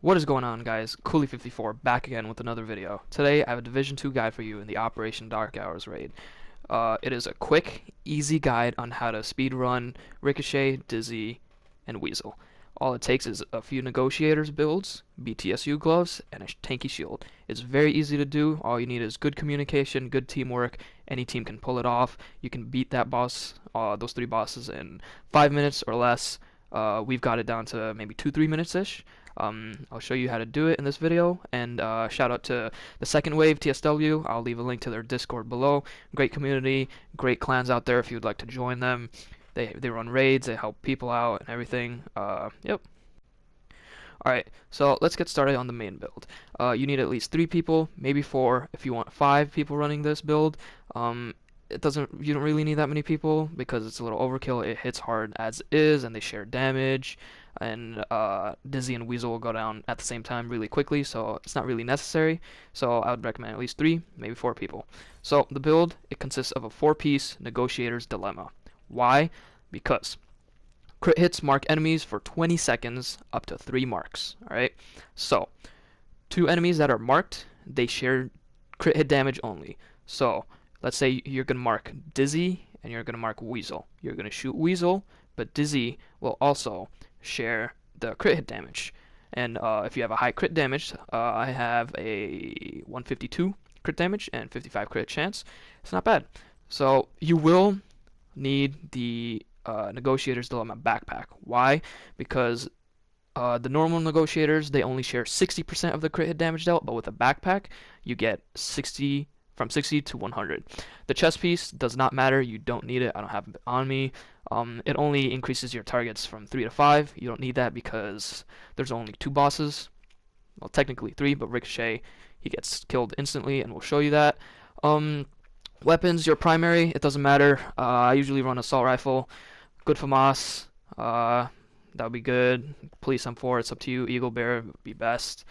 What is going on, guys? Cooley54 back again with another video. Today I have a Division 2 guide for you in the Operation Dark Hours raid. It is a quick, easy guide on how to speedrun Ricochet, Dizzy, and Weasel. All it takes is a few Negotiators builds, BTSU gloves, and a tanky shield. It's very easy to do. All you need is good communication, good teamwork. Any team can pull it off. You can beat that boss, those three bosses, in 5 minutes or less. We've got it down to maybe 2-3 minutes-ish. I'll show you how to do it in this video, and shout out to the Second Wave TSW. I'll leave a link to their Discord below. Great community, great clans out there if you'd like to join them. They run raids, they help people out and everything. Yep. Alright, so let's get started on the main build. You need at least 3 people, maybe 4 if you want 5 people running this build. You don't really need that many people because it's a little overkill. It hits hard as is, and they share damage, and Dizzy and Weasel will go down at the same time really quickly, so it's not really necessary. So I would recommend at least 3, maybe 4 people. So the build, it consists of a 4-piece Negotiator's Dilemma. Why? Because crit hits mark enemies for 20 seconds up to 3 marks. Alright, so 2 enemies that are marked, they share crit hit damage only. So let's say you're going to mark Dizzy and you're going to mark Weasel. You're going to shoot Weasel, but Dizzy will also share the crit hit damage. And if you have a high crit damage, I have a 152 crit damage and 55 crit chance. It's not bad. So you will need the Negotiator's Dilemma backpack. Why? Because the normal Negotiators, they only share 60% of the crit hit damage dealt, but with a backpack, you get from 60 to 100. The chest piece does not matter. You don't need it. I don't have it on me. It only increases your targets from 3 to 5. You don't need that because there's only 2 bosses. Well, technically 3, but Ricochet, he gets killed instantly, and we'll show you that. Weapons, your primary, it doesn't matter. I usually run assault rifle. Good FAMAS. That would be good. Police M4, it's up to you. Eagle Bear would be best.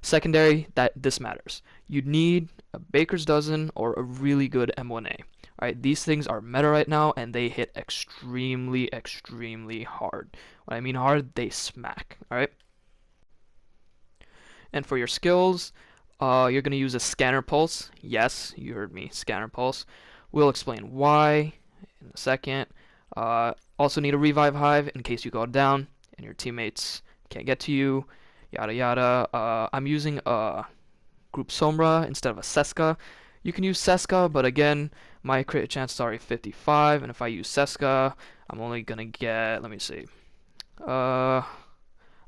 Secondary, this matters. You need a Baker's Dozen or a really good M1A. Alright, these things are meta right now, and they hit extremely, extremely hard. When I mean hard, they smack. Alright? And for your skills, you're going to use a Scanner Pulse. Yes, you heard me, Scanner Pulse. We'll explain why in a second. Also need a Revive Hive in case you go down and your teammates can't get to you. Yada yada. I'm using a Group Sombra instead of a Seska. You can use Seska, but again, my crit chances are 55, and if I use Seska, I'm only gonna get, let me see, I'm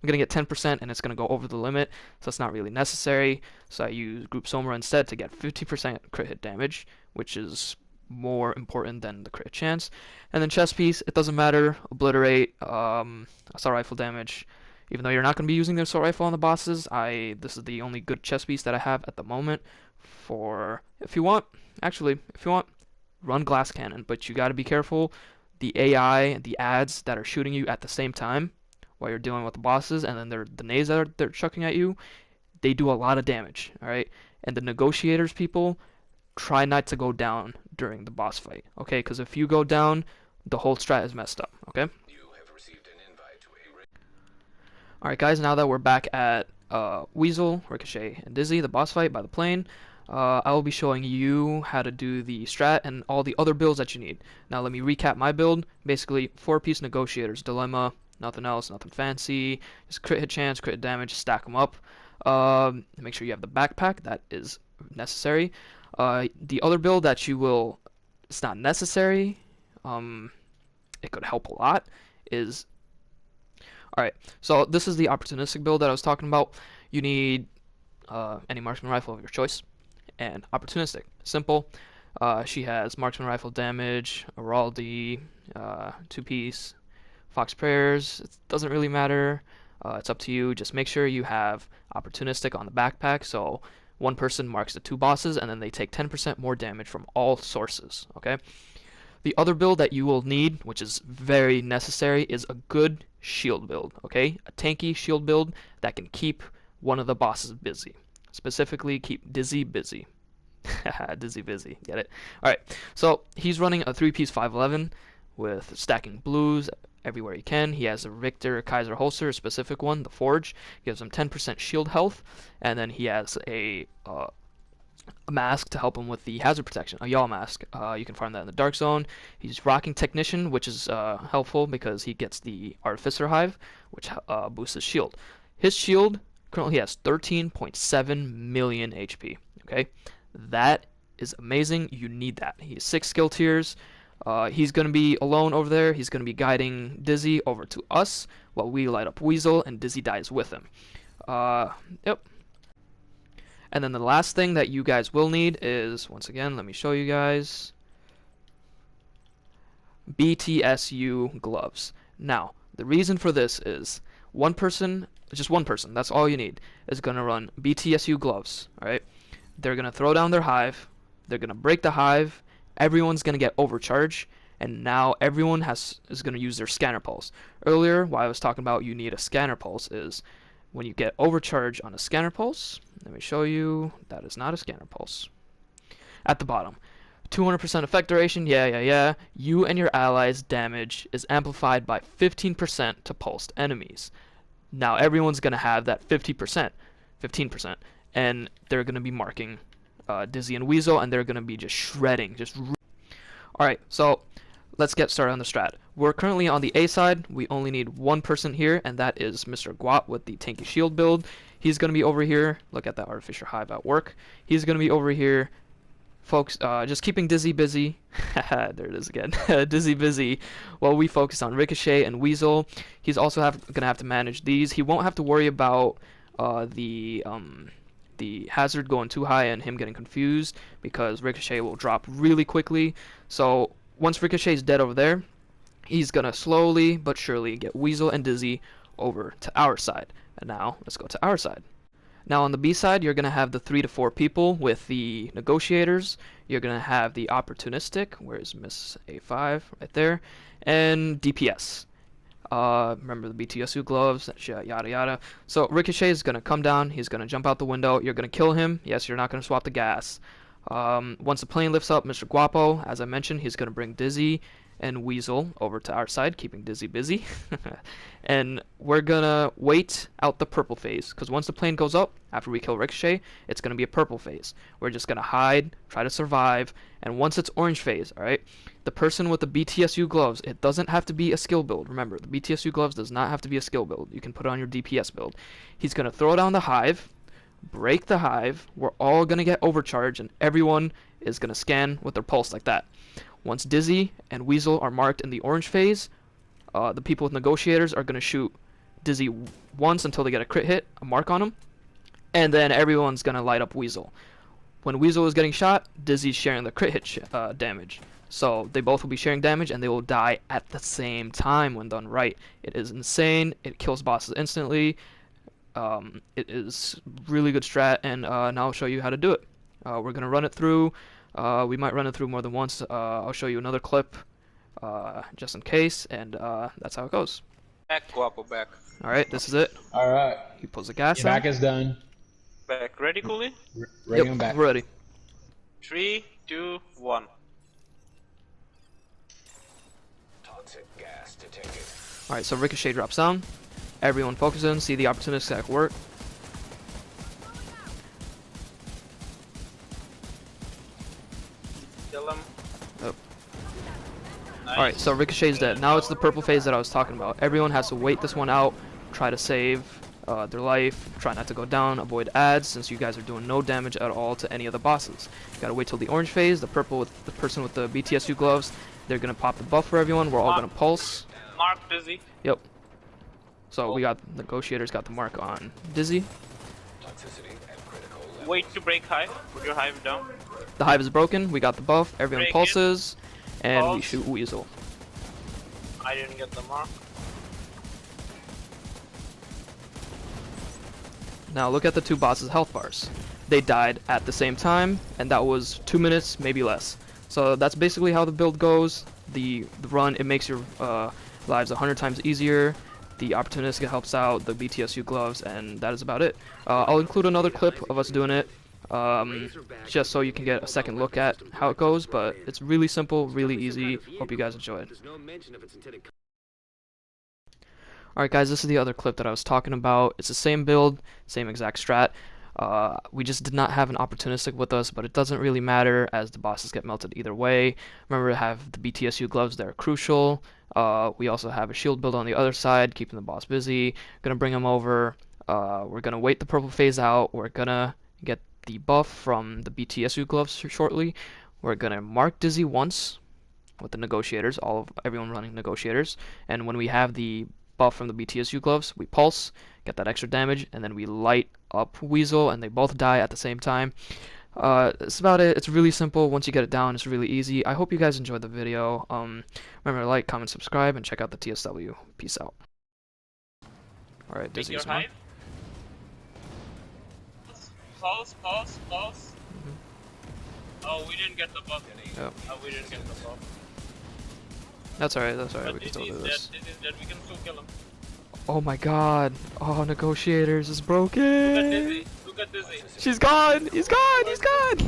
gonna get 10%, and it's gonna go over the limit, so it's not really necessary. So I use Group Sombra instead to get 50% crit hit damage, which is more important than the crit chance. And then chest piece, it doesn't matter. Obliterate, assault rifle damage. Even though you're not going to be using the assault rifle on the bosses, this is the only good chest piece that I have at the moment. If you want, run glass cannon, but you got to be careful. The AI, the ads that are shooting you at the same time while you're dealing with the bosses, and then the nades that they're chucking at you, they do a lot of damage. All right, and the Negotiators people, try not to go down during the boss fight. Okay, because if you go down, the whole strat is messed up. Okay. Alright guys, now that we're back at Weasel, Ricochet, and Dizzy, the boss fight by the plane, I will be showing you how to do the strat and all the other builds that you need. Now let me recap my build. Basically, 4-piece Negotiator's Dilemma, nothing else, nothing fancy. Just crit hit chance, crit damage, stack them up. Make sure you have the backpack, that is necessary. The other build that it's not necessary, it could help a lot, is alright, so this is the opportunistic build that I was talking about. You need any marksman rifle of your choice, and opportunistic. Simple. She has marksman rifle damage, Araldi, 2-piece, Fox Prayers. It doesn't really matter. It's up to you. Just make sure you have opportunistic on the backpack, so one person marks the 2 bosses, and then they take 10% more damage from all sources. Okay. The other build that you will need, which is very necessary, is a good shield build, okay? A tanky shield build that can keep one of the bosses busy. Specifically, keep Dizzy busy. Dizzy busy, get it? Alright, so he's running a 3-piece 511 with stacking blues everywhere he can. He has a Richter Kaiser holster, a specific one, the Forge, gives him 10% shield health, and then he has a mask to help him with the hazard protection, a yaw mask. You can find that in the Dark Zone. He's rocking Technician, which is helpful because he gets the Artificer Hive, which boosts his shield. His shield currently has 13.7 million HP. Okay, that is amazing. You need that. He has 6 skill tiers. He's going to be alone over there. He's going to be guiding Dizzy over to us while we light up Weasel, and Dizzy dies with him. Yep. And then the last thing that you guys will need is, once again, let me show you guys, BTSU gloves. Now, the reason for this is just one person, that's all you need, is going to run BTSU gloves, alright? They're going to throw down their hive, they're going to break the hive, everyone's going to get overcharged, and now everyone is going to use their scanner pulse. Earlier, while I was talking about you need a scanner pulse, is when you get overcharged on a scanner pulse, let me show you, that is not a scanner pulse. At the bottom, 200% effect duration, yeah. You and your allies' damage is amplified by 15% to pulsed enemies. Now everyone's going to have that 15%, and they're going to be marking Dizzy and Weasel, and they're going to be just shredding. Alright, so let's get started on the strat. We're currently on the A side. We only need one person here, and that is Mr. Guap with the tanky shield build. He's going to be over here. Look at that Artificer Hive at work. He's going to be over here, folks, just keeping Dizzy busy. There it is again. Dizzy busy while we focus on Ricochet and Weasel. He's also going to have to manage these. He won't have to worry about the hazard going too high and him getting confused, because Ricochet will drop really quickly. So once Ricochet's dead over there, he's gonna slowly but surely get Weasel and Dizzy over to our side. And now let's go to our side. Now on the B side, you're gonna have the 3 to 4 people with the negotiators. You're gonna have the opportunistic, where's Miss A5 right there, and DPS. Remember the BTSU gloves, yada yada. So Ricochet is gonna come down. He's gonna jump out the window. You're gonna kill him. Yes, you're not gonna swap the gas. Once the plane lifts up, Mr. Guapo, as I mentioned, he's going to bring Dizzy and Weasel over to our side, keeping Dizzy busy. And we're going to wait out the purple phase, because once the plane goes up, after we kill Ricochet, it's going to be a purple phase. We're just going to hide, try to survive, and once it's orange phase, alright, the person with the BTSU gloves, it doesn't have to be a skill build. Remember, the BTSU gloves does not have to be a skill build. You can put it on your DPS build. He's going to throw down the hive, break the hive, we're all going to get overcharged, and everyone is going to scan with their pulse like that. Once Dizzy and Weasel are marked in the orange phase, the people with negotiators are going to shoot Dizzy once until they get a crit hit, a mark on him, and then everyone's going to light up Weasel. When Weasel is getting shot, Dizzy's sharing the crit hit damage. So they both will be sharing damage, and they will die at the same time when done right. It is insane. It kills bosses instantly. It is really good strat, and now I'll show you how to do it. We're gonna run it through. We might run it through more than once. I'll show you another clip just in case, and that's how it goes. Back, Guapo, back. Alright, this is it. Alright. He pulls the gas out. Back is done. Back. Ready, Cooley? Ready Yep, and back. we're ready. 3, 2, 1. Toxic gas detected. Alright, so Ricochet drops down. Everyone focus in, see the opportunistic work. Kill him. Oh. Nice. Alright, so Ricochet's dead. Now it's the purple phase that I was talking about. Everyone has to wait this one out, try to save their life, try not to go down, avoid ads, since you guys are doing no damage at all to any of the bosses. You gotta wait till the orange phase, the purple with the person with the BTSU gloves, they're gonna pop the buff for everyone, we're all gonna pulse. Mark Dizzy. Yep. So we got, negotiators got the mark on Dizzy. Toxicity at critical level. Wait to break hive. Put your hive down. The hive is broken, we got the buff, everyone Break it. pulses, and we Pulse. shoot Weasel. I didn't get the mark. Now look at the two bosses' health bars. They died at the same time, and that was 2 minutes, maybe less. So that's basically how the build goes. The run, it makes your lives 100 times easier. The opportunistic helps out, the BTSU gloves, and that is about it. I'll include another clip of us doing it, just so you can get a second look at how it goes, but it's really simple, really easy. Hope you guys enjoy it. Alright guys, this is the other clip that I was talking about. It's the same build, same exact strat. We just did not have an opportunistic with us, but it doesn't really matter as the bosses get melted either way. Remember to have the BTSU gloves, they're crucial. We also have a shield build on the other side, keeping the boss busy. Gonna bring him over. We're gonna wait the purple phase out. We're gonna get the buff from the BTSU gloves shortly. We're gonna mark Dizzy once with the negotiators, everyone running negotiators, and when we have the buff from the BTSU gloves, we pulse, get that extra damage, and then we light up Weasel, and they both die at the same time. That's about it. It's really simple. Once you get it down, it's really easy. I hope you guys enjoyed the video. Remember to like, comment, subscribe, and check out the TSW. Peace out. Alright, Take your Dizzy's on. hive. Pulse, pulse, pulse. Oh, we didn't get the buff. Yep. Oh, we didn't get the buff. That's alright, we But can still Dizzy's do dead, this. Dizzy's dead, we can still kill him. Oh my god. Oh, negotiators is Look at broken. Dizzy, look at Dizzy. She's gone. He's gone. He's gone.